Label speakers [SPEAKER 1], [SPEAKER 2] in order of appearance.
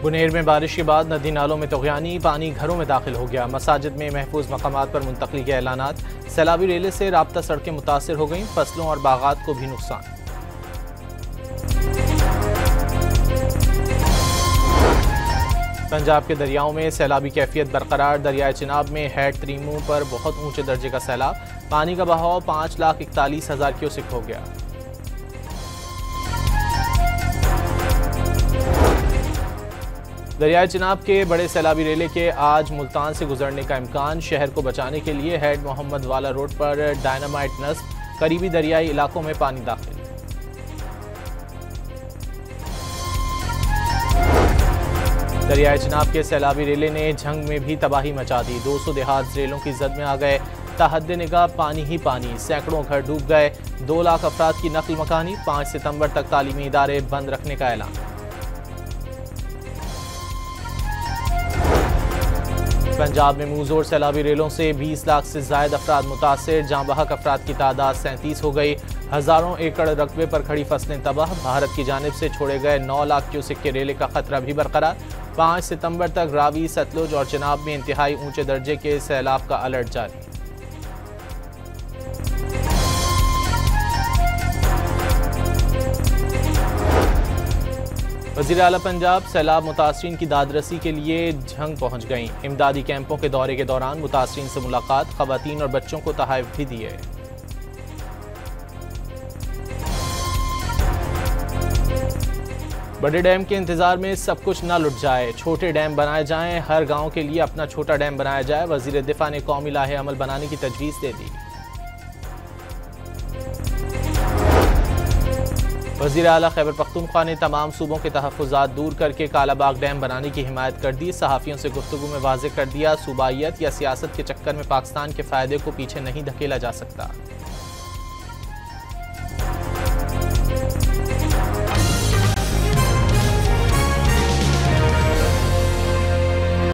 [SPEAKER 1] बुनेर में बारिश के बाद नदी नालों में तगयानी, पानी घरों में दाखिल हो गया। मसाजिद में महफूज मकामात पर मुंतकली के ऐलानात। सैलाबी रेले से राब्ता सड़कें मुतासर हो गईं, फसलों और बागात को भी नुकसान। पंजाब के दरियाओं में सैलाबी कैफियत बरकरार। दरियाए चिनाब में हैड त्रीमू पर बहुत ऊंचे दर्जे का सैलाब। पानी का बहाव 5,41,000 क्यूसेक हो गया। दरियाए चिनाब के बड़े सैलाबी रेले के आज मुल्तान से गुजरने का इम्कान। शहर को बचाने के लिए हेड मोहम्मद वाला रोड पर डायनामाइट नस्ब। करीबी दरियाई इलाकों में पानी दाखिल। दरियाए चिनाब के सैलाबी रेले ने झंग में भी तबाही मचा दी। 200 देहात रेलों की जद में आ गए। ताहद्दे निगाह पानी ही पानी, सैकड़ों घर डूब गए। 2 लाख अफराद की नकल मकानी। 5 सितंबर तक तालीमी इदारे बंद रखने का ऐलान। पंजाब में मुंहजोर सैलाबी रेलों से 20 लाख से ज्यादा अफराद मुतासिर। जाँ बहक अफराद की तादाद 37 हो गई। हजारों एकड़ रकबे पर खड़ी फसलें तबाह। भारत की जानिब से छोड़े गए 9 लाख क्यूसेक के रेले का खतरा भी बरकरार। 5 सितंबर तक रावी, सतलुज और चिनाब में इंतहाई ऊंचे दर्जे के सैलाब का अलर्ट जारी। वज़ीर आला पंजाब सैलाब मुतासरीन की दादरसी के लिए झंग पहुंच गईं। इमदादी कैंपों के दौरे के दौरान मुतासरीन से मुलाकात। खवातीन और बच्चों को तोहफे भी दिए। बड़े डैम के इंतजार में सब कुछ न लुट जाए, छोटे डैम बनाए जाएं। हर गांव के लिए अपना छोटा डैम बनाया जाए। वज़ीर दिफा ने कौमी लाहे अमल बनाने की तजवीज़ दे दी। वज़ीर आला खैबर पख्तूनख्वा ने तमाम सूबों के तहफ़्फ़ुज़ात दूर करके कालाबाग डैम बनाने की हिमायत कर दी। सहाफ़ियों से गुफ्तगू में वाज़ेह कर दिया, सूबाइयत या सियासत के चक्कर में पाकिस्तान के फ़ायदे को पीछे नहीं धकेला जा सकता।